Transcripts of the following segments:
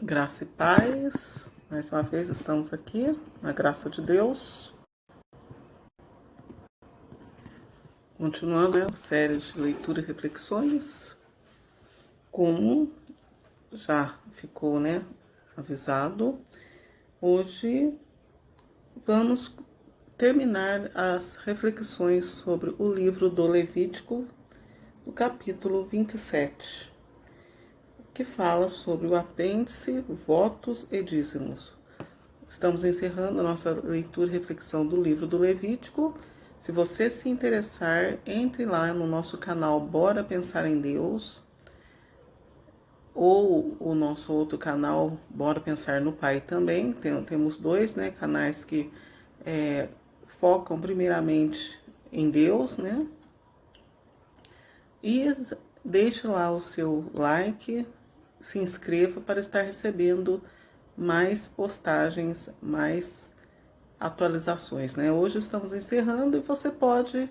Graça e paz. Mais uma vez estamos aqui, na graça de Deus. Continuando a série de leitura e reflexões. Como já ficou, avisado, hoje vamos terminar as reflexões sobre o livro do Levítico, no capítulo 27. Que fala sobre o apêndice, votos e dízimos. Estamos encerrando a nossa leitura e reflexão do livro do Levítico. Se você se interessar, entre lá no nosso canal Bora Pensar em Deus, ou o nosso outro canal Bora Pensar no Pai também. Temos dois canais que focam primeiramente em Deus, E deixe lá o seu like, se inscreva para estar recebendo mais postagens, mais atualizações, Hoje estamos encerrando e você pode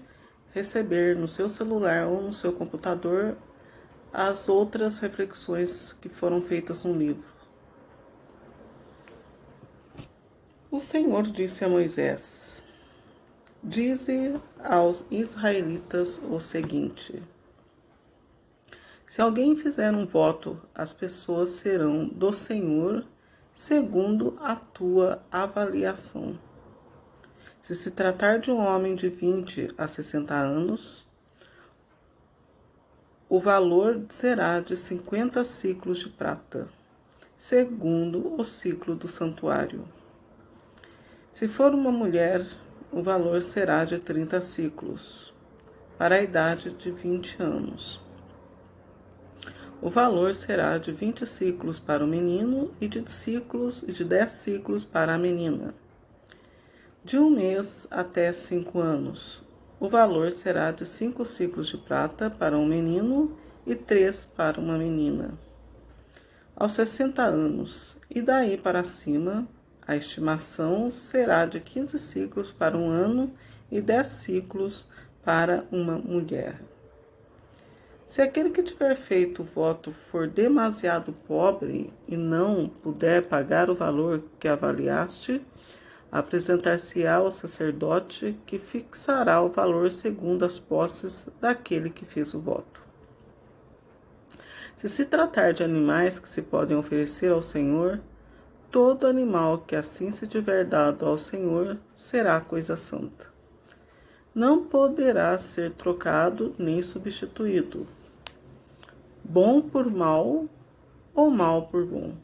receber no seu celular ou no seu computador as outras reflexões que foram feitas no livro. O Senhor disse a Moisés: dize aos israelitas o seguinte: se alguém fizer um voto, as pessoas serão do Senhor segundo a tua avaliação. Se se tratar de um homem de 20 a 60 anos, o valor será de 50 ciclos de prata, segundo o ciclo do santuário. Se for uma mulher, o valor será de 30 ciclos, para a idade de 20 anos. O valor será de 20 ciclos para o menino e de 10 ciclos para a menina. De 1 mês até 5 anos, o valor será de 5 ciclos de prata para um menino e 3 para uma menina. Aos 60 anos e daí para cima, a estimação será de 15 ciclos para um ano e 10 ciclos para uma mulher. Se aquele que tiver feito o voto for demasiado pobre e não puder pagar o valor que avaliaste, apresentar-se-á ao sacerdote, que fixará o valor segundo as posses daquele que fez o voto. Se se tratar de animais que se podem oferecer ao Senhor, todo animal que assim se tiver dado ao Senhor será coisa santa. Não poderá ser trocado nem substituído. Bom por mal ou mal por bom.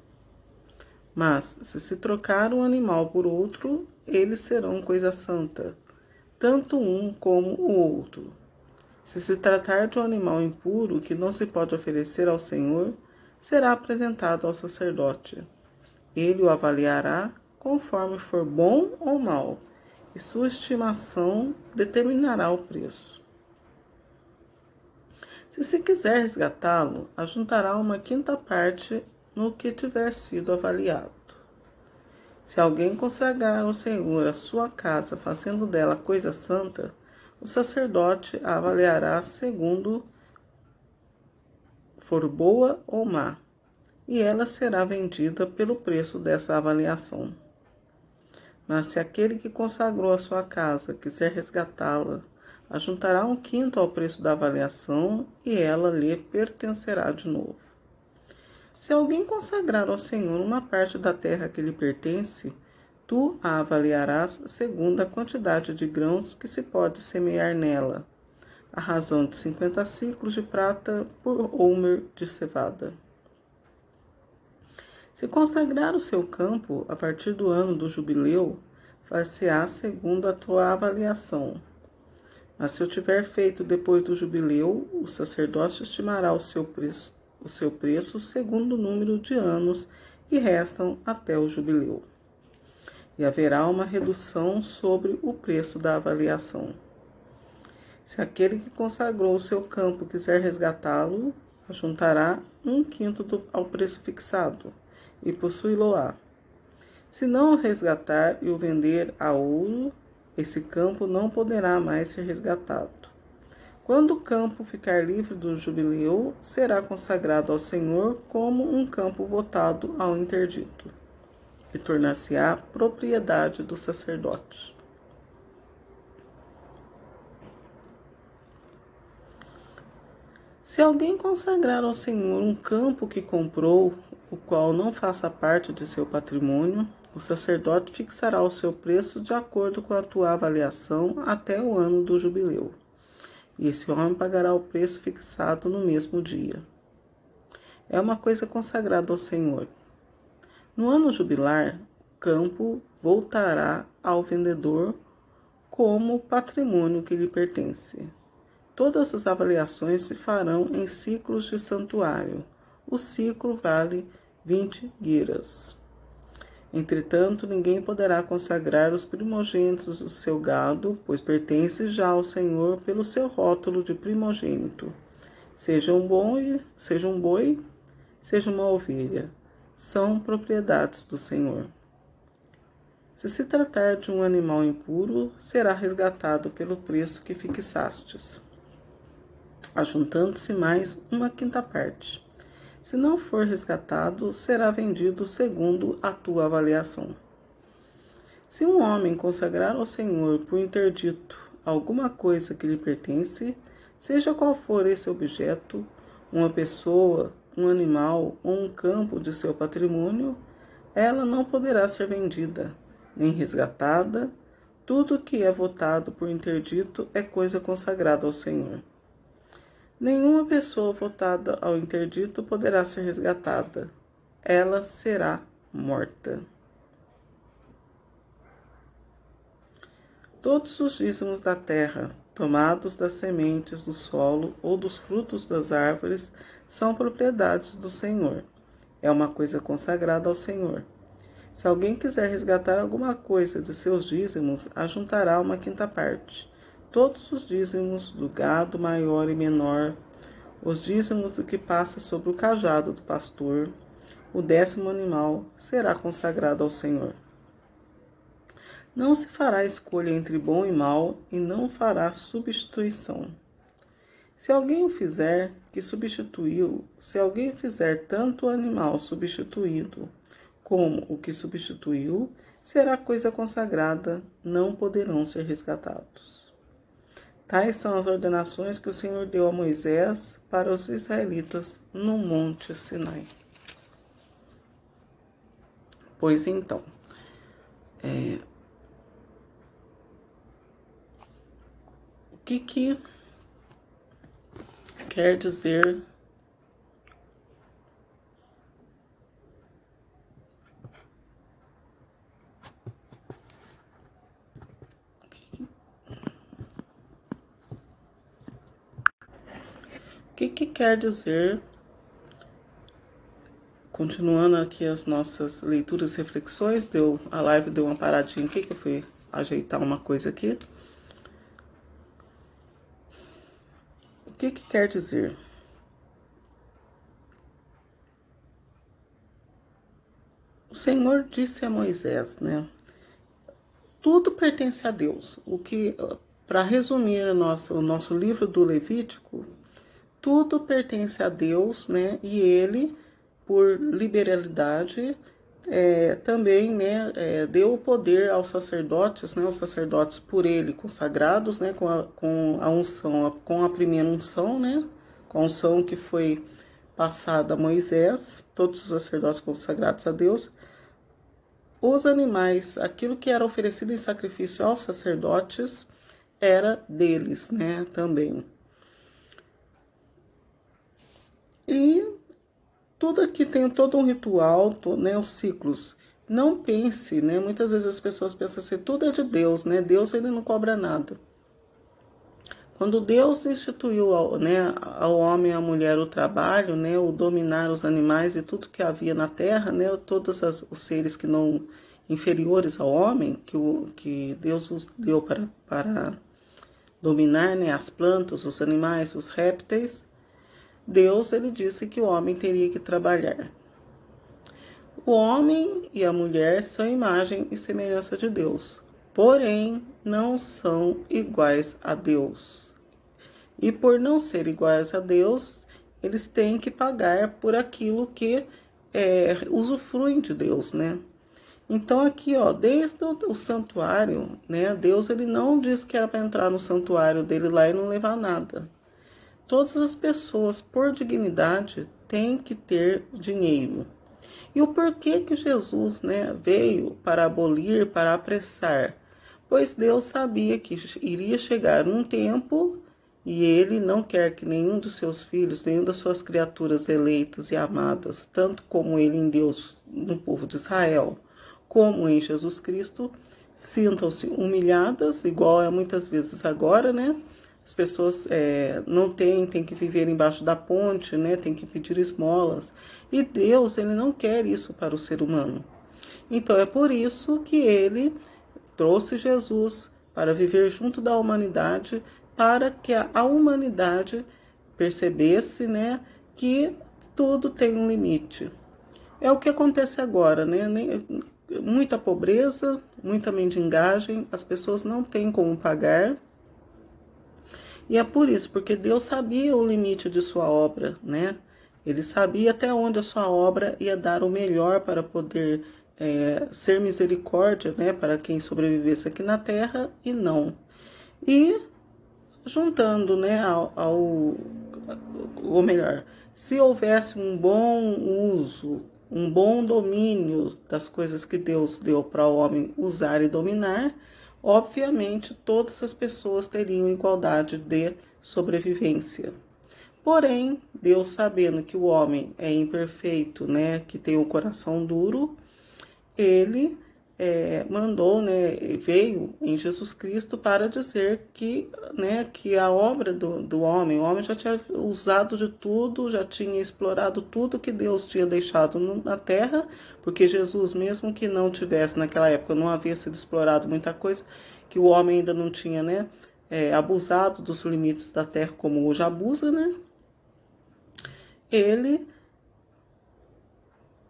Mas, se trocar um animal por outro, eles serão coisa santa, tanto um como o outro. Se se tratar de um animal impuro que não se pode oferecer ao Senhor, será apresentado ao sacerdote. Ele o avaliará conforme for bom ou mal, e sua estimação determinará o preço. Se quiser resgatá-lo, ajuntará uma quinta parte no que tiver sido avaliado. Se alguém consagrar ao Senhor a sua casa, fazendo dela coisa santa, o sacerdote a avaliará segundo for boa ou má, e ela será vendida pelo preço dessa avaliação. Mas se aquele que consagrou a sua casa quiser resgatá-la, ajuntará um quinto ao preço da avaliação e ela lhe pertencerá de novo. Se alguém consagrar ao Senhor uma parte da terra que lhe pertence, tu a avaliarás segundo a quantidade de grãos que se pode semear nela, à razão de 50 ciclos de prata por homer de cevada. Se consagrar o seu campo a partir do ano do jubileu, far-se-á segundo a tua avaliação. Mas se o tiver feito depois do jubileu, o sacerdote estimará o seu preço segundo o número de anos que restam até o jubileu. E haverá uma redução sobre o preço da avaliação. Se aquele que consagrou o seu campo quiser resgatá-lo, ajuntará um quinto ao preço fixado, e possuí-lo-á. Se não o resgatar e o vender a ouro, esse campo não poderá mais ser resgatado. Quando o campo ficar livre do jubileu, será consagrado ao Senhor como um campo votado ao interdito, e tornar-se-á propriedade do sacerdote. Se alguém consagrar ao Senhor um campo que comprou, o qual não faça parte de seu patrimônio, o sacerdote fixará o seu preço de acordo com a tua avaliação até o ano do jubileu. E esse homem pagará o preço fixado no mesmo dia. É uma coisa consagrada ao Senhor. No ano jubilar, o campo voltará ao vendedor como patrimônio que lhe pertence. Todas as avaliações se farão em ciclos de santuário. O ciclo vale 20 guiras. Entretanto, ninguém poderá consagrar os primogênitos do seu gado, pois pertence já ao Senhor pelo seu rótulo de primogênito. Seja um boi, seja uma ovelha, são propriedades do Senhor. Se se tratar de um animal impuro, será resgatado pelo preço que fixastes, ajuntando-se mais uma quinta parte. Se não for resgatado, será vendido segundo a tua avaliação. Se um homem consagrar ao Senhor por interdito alguma coisa que lhe pertence, seja qual for esse objeto, uma pessoa, um animal ou um campo de seu patrimônio, ela não poderá ser vendida, nem resgatada. Tudo que é votado por interdito é coisa consagrada ao Senhor. Nenhuma pessoa votada ao interdito poderá ser resgatada. Ela será morta. Todos os dízimos da terra, tomados das sementes do solo ou dos frutos das árvores, são propriedades do Senhor. É uma coisa consagrada ao Senhor. Se alguém quiser resgatar alguma coisa de seus dízimos, ajuntará uma quinta parte. Todos os dízimos do gado maior e menor, os dízimos do que passa sobre o cajado do pastor, o 10º animal será consagrado ao Senhor. Não se fará escolha entre bom e mal, e não fará substituição. Se alguém o fizer, se alguém fizer tanto o animal substituído como o que substituiu, será coisa consagrada, não poderão ser resgatados. Tais são as ordenações que o Senhor deu a Moisés para os israelitas no Monte Sinai. Pois então, o que quer dizer que quer dizer, continuando aqui as nossas leituras e reflexões, a live deu uma paradinha aqui, que eu fui ajeitar uma coisa aqui. O que quer dizer? O Senhor disse a Moisés, né? Tudo pertence a Deus. Para resumir o nosso livro do Levítico, tudo pertence a Deus, né? E Ele, por liberalidade, também, né, deu o poder aos sacerdotes, né? Os sacerdotes por Ele consagrados, né? Com a unção, com a primeira unção, né? Com a unção que foi passada a Moisés, todos os sacerdotes consagrados a Deus. Os animais, aquilo que era oferecido em sacrifício aos sacerdotes, era deles, né? Também. E tudo aqui tem todo um ritual, né, os ciclos. Não pense, né, muitas vezes as pessoas pensam assim, tudo é de Deus, né, Deus ele não cobra nada. Quando Deus instituiu, né, ao homem e à mulher o trabalho, né, o dominar os animais e tudo que havia na terra, né, todos os seres que não inferiores ao homem, que Deus os deu para dominar, né, as plantas, os animais, os répteis, Deus ele disse que o homem teria que trabalhar. O homem e a mulher são imagem e semelhança de Deus, porém não são iguais a Deus. E por não ser iguais a Deus, eles têm que pagar por aquilo que usufruem de Deus, né? Então aqui, ó, desde o santuário, né, Deus ele não disse que era para entrar no santuário dele lá e não levar nada. Todas as pessoas, por dignidade, têm que ter dinheiro. E o porquê que Jesus, né, veio para abolir, para apressar? Pois Deus sabia que iria chegar um tempo e ele não quer que nenhum dos seus filhos, nenhum das suas criaturas eleitas e amadas, tanto como ele em Deus, no povo de Israel, como em Jesus Cristo, sintam-se humilhadas, igual é muitas vezes agora, né? As pessoas não têm que viver embaixo da ponte, né? Tem que pedir esmolas. E Deus, ele não quer isso para o ser humano. Então é por isso que ele trouxe Jesus para viver junto da humanidade, para que a humanidade percebesse, né, que tudo tem um limite. É o que acontece agora, né? Muita pobreza, muita mendigagem, as pessoas não têm como pagar. E é por isso, porque Deus sabia o limite de sua obra, né? Ele sabia até onde a sua obra ia dar o melhor para poder ser misericórdia, né, para quem sobrevivesse aqui na terra e não. E juntando, né, ou melhor, se houvesse um bom uso, um bom domínio das coisas que Deus deu para o homem usar e dominar, obviamente todas as pessoas teriam igualdade de sobrevivência. Porém, Deus sabendo que o homem é imperfeito, né, que tem o coração duro, ele mandou, né, veio em Jesus Cristo para dizer que, né, que a obra do homem, o homem já tinha usado de tudo, já tinha explorado tudo que Deus tinha deixado na terra, porque Jesus, mesmo que não tivesse naquela época, não havia sido explorado muita coisa, que o homem ainda não tinha, né, abusado dos limites da terra como hoje abusa, né? Ele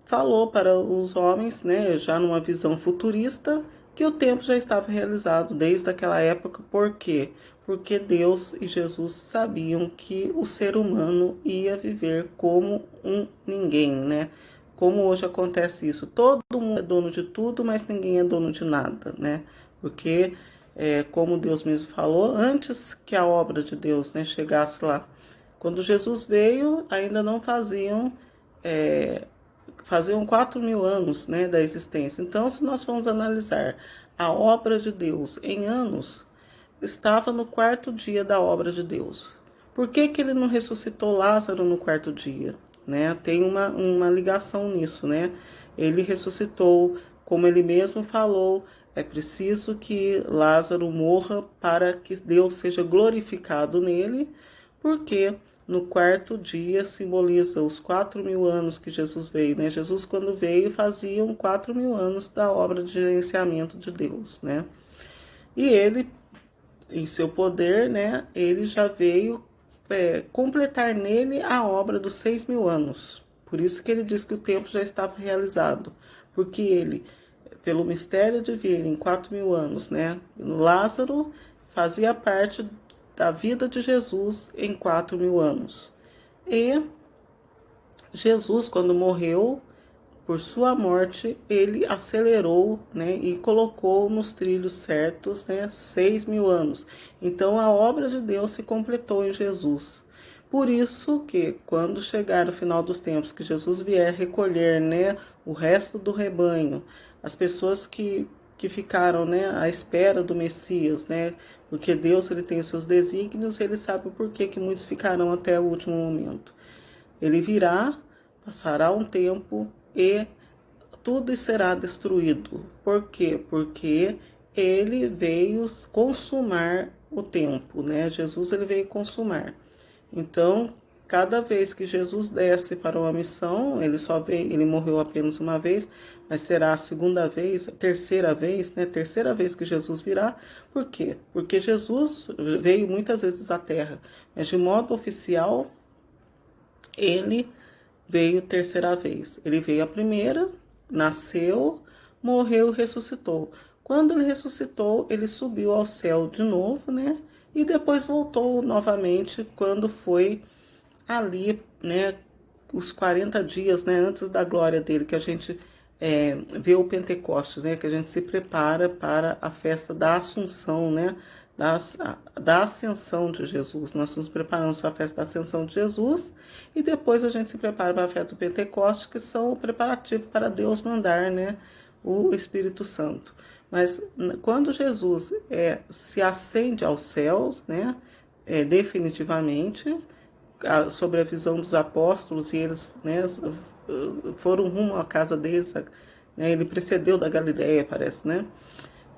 falou para os homens, né, já numa visão futurista, que o tempo já estava realizado desde aquela época. Por quê? Porque Deus e Jesus sabiam que o ser humano ia viver como um ninguém, né? Como hoje acontece isso. Todo mundo é dono de tudo, mas ninguém é dono de nada, né? Porque, como Deus mesmo falou, antes que a obra de Deus, né, chegasse lá, quando Jesus veio, ainda não faziam 4.000 anos, né, da existência. Então, se nós formos analisar a obra de Deus em anos, estava no quarto dia da obra de Deus. Por que que ele não ressuscitou Lázaro no quarto dia? Né? Tem uma ligação nisso, né? Ele ressuscitou, como ele mesmo falou, é preciso que Lázaro morra para que Deus seja glorificado nele, porque no quarto dia simboliza os 4.000 anos que Jesus veio, né? Jesus, quando veio, faziam 4.000 anos da obra de gerenciamento de Deus, né? E ele, em seu poder, né? Ele já veio completar nele a obra dos 6.000 anos. Por isso que ele diz que o tempo já estava realizado, porque ele, pelo mistério de vir em 4.000 anos, né? Lázaro fazia parte da vida de Jesus em 4.000 anos. E Jesus, quando morreu, por sua morte, ele acelerou, né, e colocou nos trilhos certos, né, 6.000 anos. Então, a obra de Deus se completou em Jesus. Por isso que, quando chegar o final dos tempos, que Jesus vier recolher, né, o resto do rebanho, as pessoas que ficaram, né, à espera do Messias, né, porque Deus ele tem os seus desígnios, ele sabe o porquê que muitos ficarão até o último momento. Ele virá, passará um tempo e tudo será destruído. Por quê? Porque ele veio consumar o tempo, né? Jesus ele veio consumar. Então, cada vez que Jesus desce para uma missão, ele só veio, ele morreu apenas uma vez, mas será a segunda vez, a terceira vez, né? Terceira vez que Jesus virá. Por quê? Porque Jesus veio muitas vezes à Terra, mas de modo oficial ele veio terceira vez. Ele veio a primeira, nasceu, morreu e ressuscitou. Quando ele ressuscitou, ele subiu ao céu de novo, né? e depois voltou novamente quando foi ali, né, os 40 dias, né, antes da glória dele, que a gente vê o Pentecostes, né, que a gente se prepara para a festa da Assunção, né, da Ascensão de Jesus. Nós nos preparamos para a festa da Ascensão de Jesus e depois a gente se prepara para a festa do Pentecostes, que são o preparativo para Deus mandar, né, o Espírito Santo. Mas quando Jesus se ascende aos céus, né, definitivamente, sobre a visão dos apóstolos, e eles, né, foram rumo à casa deles, né, ele precedeu da Galileia, parece, né?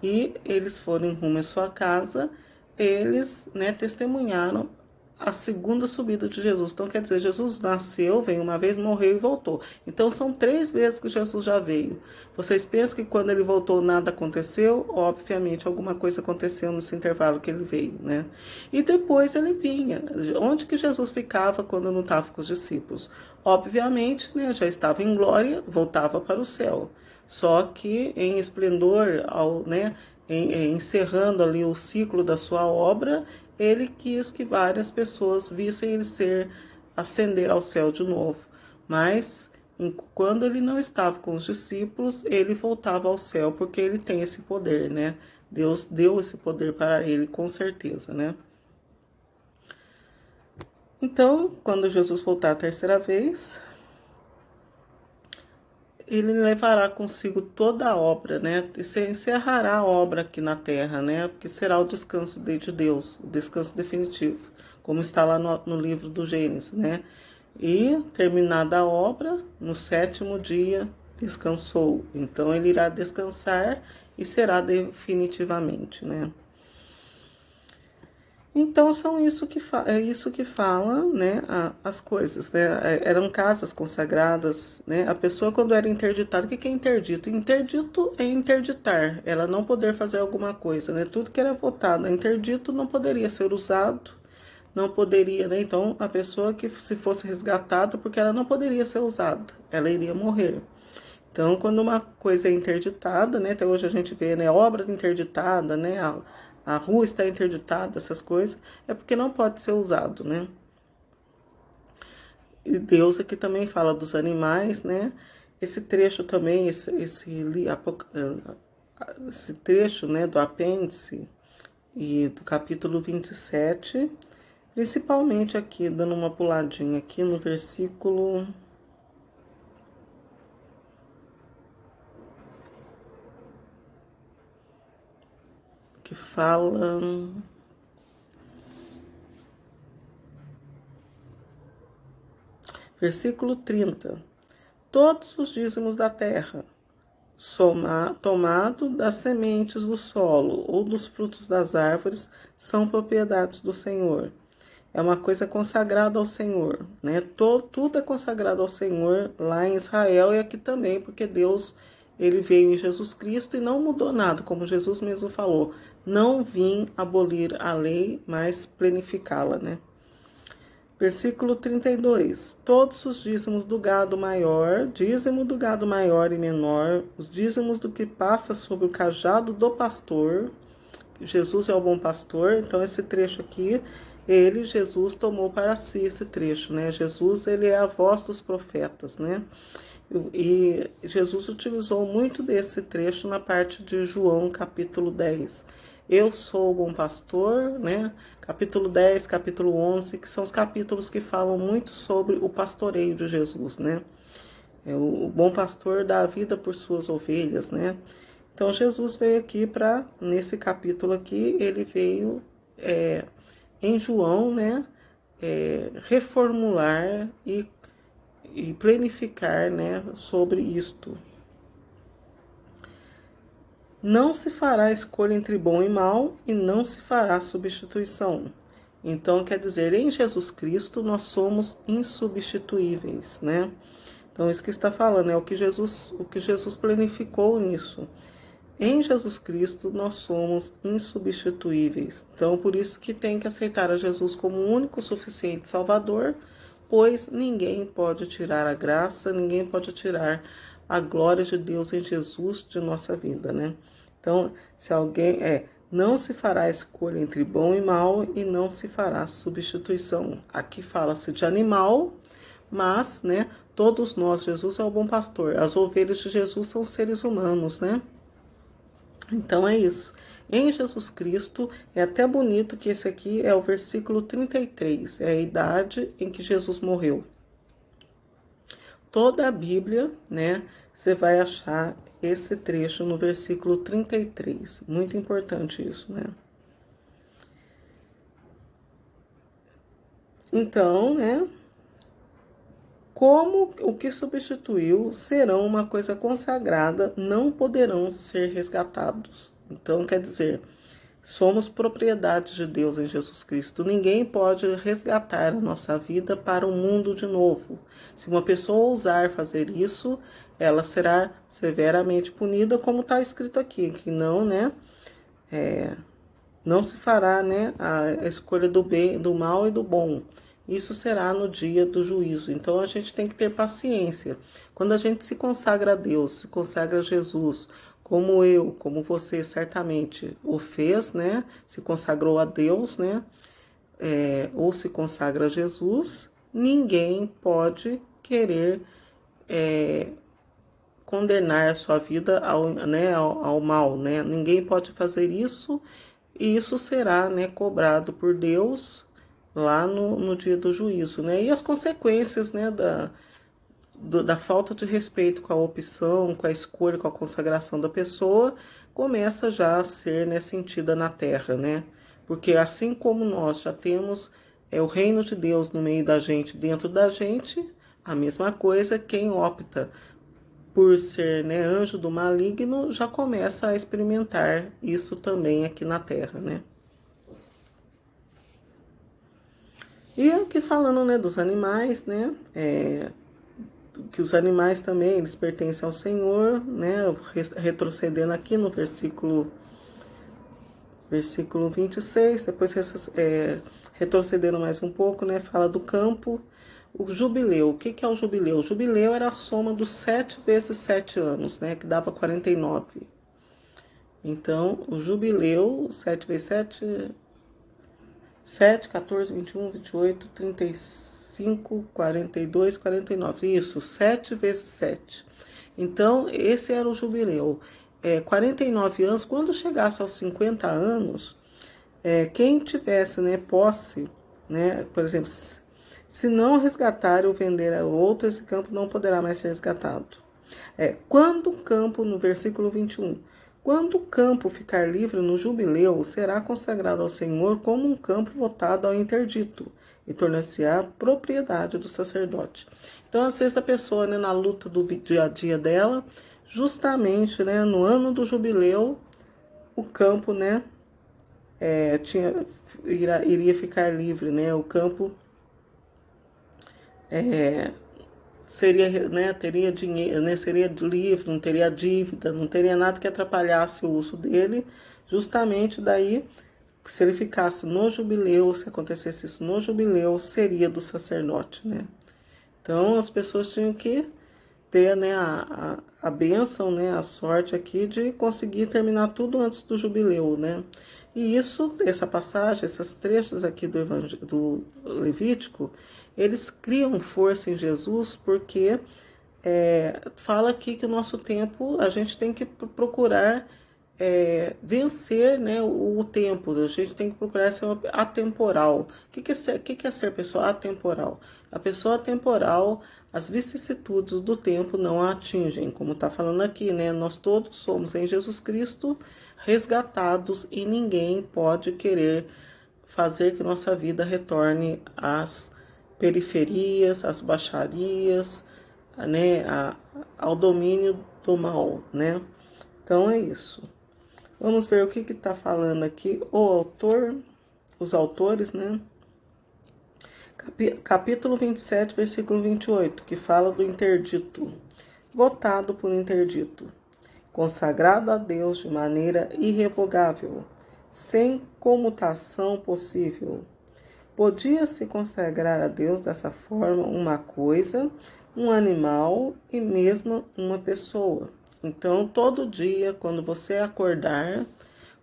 E eles foram rumo à sua casa, eles, né, testemunharam a segunda subida de Jesus. Então, quer dizer, Jesus nasceu, veio uma vez, morreu e voltou. Então, são 3 vezes que Jesus já veio. Vocês pensam que quando ele voltou nada aconteceu? Obviamente, alguma coisa aconteceu nesse intervalo que ele veio, né? E depois ele vinha. Onde que Jesus ficava quando não estava com os discípulos? Obviamente, né, já estava em glória, voltava para o céu. Só que em esplendor, né, encerrando ali o ciclo da sua obra, ele quis que várias pessoas vissem ele ascender ao céu de novo. Mas quando ele não estava com os discípulos, ele voltava ao céu, porque ele tem esse poder, né? Deus deu esse poder para ele, com certeza, né? Então, quando Jesus voltar a terceira vez, ele levará consigo toda a obra, né? E se encerrará a obra aqui na terra, né? Porque será o descanso de Deus, o descanso definitivo, como está lá no livro do Gênesis, né? E terminada a obra, no 7º dia descansou. Então ele irá descansar e será definitivamente, né? Então são é isso que fala, né, as coisas, né? Eram casas consagradas, né? A pessoa quando era interditada, o que é interdito? Interdito é interditar, ela não poder fazer alguma coisa, né? Tudo que era votado interdito não poderia ser usado, não poderia, né? Então a pessoa que se fosse resgatada, porque ela não poderia ser usada, ela iria morrer. Então, quando uma coisa é interditada, né, até hoje a gente vê, né, obra interditada, né, a rua está interditada, essas coisas, é porque não pode ser usado, né. E Deus aqui também fala dos animais, né, esse trecho também, esse trecho, né, do apêndice e do capítulo 27, principalmente aqui, dando uma puladinha aqui no versículo que fala... Versículo 30. Todos os dízimos da terra, tomado das sementes do solo ou dos frutos das árvores, são propriedades do Senhor. É uma coisa consagrada ao Senhor, né? Tudo é consagrado ao Senhor lá em Israel e aqui também, porque Deus, ele veio em Jesus Cristo e não mudou nada, como Jesus mesmo falou. Não vim abolir a lei, mas planificá-la, né? Versículo 32. Todos os dízimos do gado maior, dízimo do gado maior e menor, os dízimos do que passa sobre o cajado do pastor. Jesus é o bom pastor, então esse trecho aqui, Jesus, tomou para si esse trecho, né? Jesus, ele é a voz dos profetas, né? E Jesus utilizou muito desse trecho na parte de João, capítulo 10. Eu sou o bom pastor, né? Capítulo 10, capítulo 11, que são os capítulos que falam muito sobre o pastoreio de Jesus, né? O bom pastor dá a vida por suas ovelhas, né? Então, Jesus veio aqui nesse capítulo aqui, ele veio em João, né? Reformular e planificar, né? Sobre isto. Não se fará escolha entre bom e mal e não se fará substituição. Então, quer dizer, em Jesus Cristo nós somos insubstituíveis, né? Então, isso que está falando é o que Jesus planificou nisso. Em Jesus Cristo nós somos insubstituíveis. Então, por isso que tem que aceitar a Jesus como o único suficiente Salvador, pois ninguém pode tirar a graça, ninguém pode tirar a glória de Deus em Jesus de nossa vida, né? Então, se alguém Não se fará escolha entre bom e mal e não se fará substituição. Aqui fala-se de animal, mas, né, todos nós, Jesus é o bom pastor. As ovelhas de Jesus são seres humanos, né? Então é isso. Em Jesus Cristo, é até bonito que esse aqui é o versículo 33, é a idade em que Jesus morreu. Toda a Bíblia, né, você vai achar esse trecho no versículo 33. Muito importante isso, né? Então, né, como o que substituiu serão uma coisa consagrada, não poderão ser resgatados. Então, quer dizer, somos propriedade de Deus em Jesus Cristo. Ninguém pode resgatar a nossa vida para o mundo de novo. Se uma pessoa ousar fazer isso, ela será severamente punida, como está escrito aqui, que não, né? Não se fará, né, a escolha do bem, do mal e do bom. Isso será no dia do juízo. Então a gente tem que ter paciência. Quando a gente se consagra a Deus, se consagra a Jesus, como eu, como você certamente o fez, né? Se consagrou a Deus, né? Ou se consagra a Jesus, ninguém pode querer condenar a sua vida ao mal, né? Ninguém pode fazer isso e isso será, né, cobrado por Deus lá no dia do juízo, né? E as consequências, né, da falta de respeito com a opção, com a escolha, com a consagração da pessoa, começa já a ser, né, sentida na terra, né? Porque assim como nós já temos o reino de Deus no meio da gente, dentro da gente, a mesma coisa, quem opta por ser, né, anjo do maligno, já começa a experimentar isso também aqui na Terra, né? E aqui falando, né, dos animais, né, que os animais também, eles pertencem ao Senhor, né, retrocedendo aqui no versículo 26, depois retrocedendo mais um pouco, né, fala do campo. O jubileu, o que é o jubileu? O jubileu era a soma dos 7 vezes 7 anos, né, que dava 49. Então, o jubileu, 7 vezes 7, 7, 14, 21, 28, 35, 42, 49. Isso, 7 vezes 7. Então, esse era o jubileu. 49 anos, quando chegasse aos 50 anos, quem tivesse, né, posse, né, por exemplo, se não resgatar ou vender a outro, esse campo não poderá mais ser resgatado. Quando o campo, no versículo 21, quando o campo ficar livre no jubileu, será consagrado ao Senhor como um campo votado ao interdito e tornar-se-á propriedade do sacerdote. Então, às vezes a pessoa, né, na luta do dia a dia dela, justamente, né, no ano do jubileu, o campo, né, iria ficar livre, né, o campo seria, né, teria dinheiro, né, seria livre, não teria dívida, não teria nada que atrapalhasse o uso dele. Justamente daí, se ele ficasse no jubileu, se acontecesse isso no jubileu, seria do sacerdote, né? Então as pessoas tinham que ter, né, a bênção, né, a sorte aqui de conseguir terminar tudo antes do jubileu, né? E isso, essa passagem, esses trechos aqui do Levítico, eles criam força em Jesus porque fala aqui que o nosso tempo, a gente tem que procurar vencer, né, o tempo, a gente tem que procurar ser atemporal. O que é ser pessoa atemporal? A pessoa atemporal, as vicissitudes do tempo não a atingem, como está falando aqui, né? Nós todos somos em Jesus Cristo resgatados e ninguém pode querer fazer que nossa vida retorne às periferias, às baixarias, né, ao domínio do mal, né? Então é isso. Vamos ver o que está falando aqui o autor, os autores, né? Capítulo 27, versículo 28, que fala do interdito. Votado por interdito, consagrado a Deus de maneira irrevogável, sem comutação possível. Podia-se consagrar a Deus dessa forma uma coisa, um animal e mesmo uma pessoa. Então, todo dia, quando você acordar,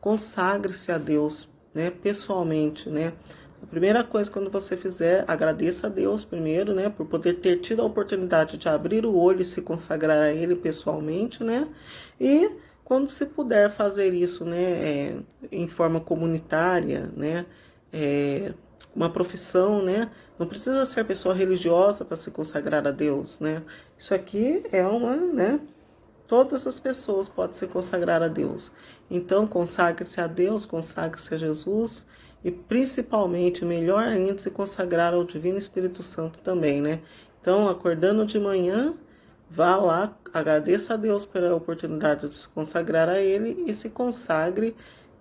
consagre-se a Deus, né, pessoalmente, né? A primeira coisa, quando você fizer, agradeça a Deus primeiro, né, por poder ter tido a oportunidade de abrir o olho e se consagrar a Ele pessoalmente, né? E quando se puder fazer isso, né, em forma comunitária, né, uma profissão, né? Não precisa ser pessoa religiosa para se consagrar a Deus, né? Isso aqui é uma, né? Todas as pessoas podem se consagrar a Deus. Então, consagre-se a Deus, consagre-se a Jesus e, principalmente, melhor ainda, se consagrar ao Divino Espírito Santo também, né? Então, acordando de manhã, vá lá, agradeça a Deus pela oportunidade de se consagrar a Ele e se consagre,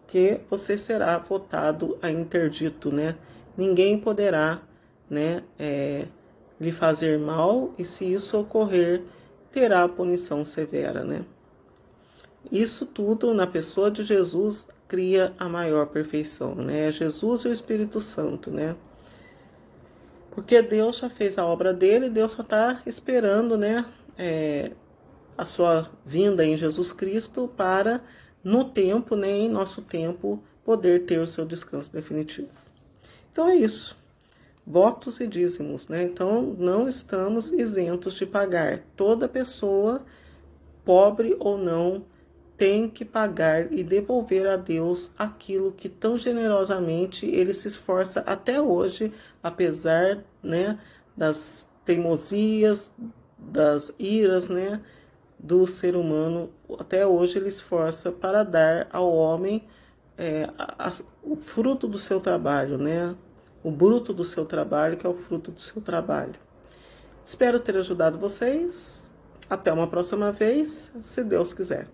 que você será votado a interdito, né? Ninguém poderá, né, lhe fazer mal, e se isso ocorrer, terá punição severa, né? Isso tudo na pessoa de Jesus cria a maior perfeição, né? Jesus e o Espírito Santo, né? Porque Deus já fez a obra dele, Deus só está esperando, né? A sua vinda em Jesus Cristo para, no tempo, né? Em nosso tempo, poder ter o seu descanso definitivo. Então é isso. Votos e dízimos, né? Então não estamos isentos de pagar. Toda pessoa, pobre ou não, tem que pagar e devolver a Deus aquilo que tão generosamente ele se esforça até hoje, apesar, né, das teimosias, das iras, né, do ser humano. Até hoje ele esforça para dar ao homem o fruto do seu trabalho, né? O bruto do seu trabalho, que é o fruto do seu trabalho. Espero ter ajudado vocês. Até uma próxima vez, se Deus quiser.